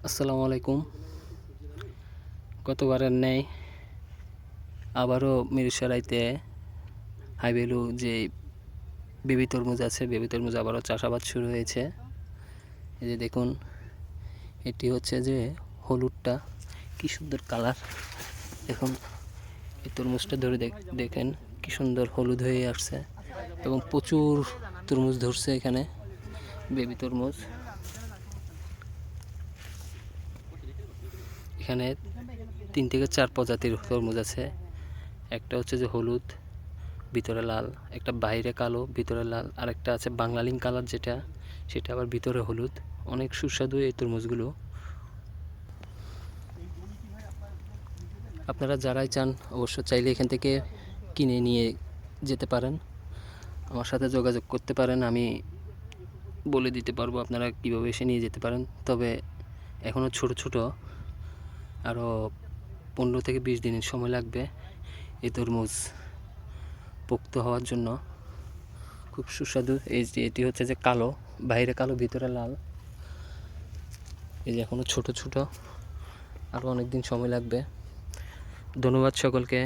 আসসালামু আলাইকুম। গতবারের ন্যায় আবারও মিরসরাইতে হাইভ্যালু যে বেবি তরমুজ আছে, বেবি তরমুজ আবারও চাষাবাদ শুরু হয়েছে। এই যে দেখুন, এটি হচ্ছে যে হলুদটা, কি সুন্দর কালার। দেখুন এই তরমুজটা ধরে দেখেন কি সুন্দর হলুদ হয়ে আসছে এবং প্রচুর তরমুজ ধরছে এখানে, বেবি তরমুজ। এখানে 3 থেকে 4 প্রজাতির তরমুজ আছে। একটা হচ্ছে যে হলুদ, ভিতরে লাল, একটা বাইরে কালো ভিতরে লাল, আর একটা আছে বাংলালিং কালার, সেটা আবার ভিতরে হলুদ। অনেক সুস্বাদু এই তরমুজগুলো। আপনারা যারাই চান অবশ্য চাইলে এখান থেকে কিনে নিয়ে যেতে পারেন, আমার সাথে যোগাযোগ করতে পারেন। আমি বলে দিতে পারবো আপনারা কীভাবে এসে নিয়ে যেতে পারেন। তবে এখনও ছোট ছোট, আরও 15 থেকে 20 দিনের সময় লাগবে এই তরমুজ পোক্ত হওয়ার জন্য। খুব সুস্বাদু। এটি হচ্ছে যে কালো, বাইরে কালো ভিতরে লাল। এই যে এখনও ছোট ছোট, আরও অনেক দিন সময় লাগবে। ধন্যবাদ সকলকে।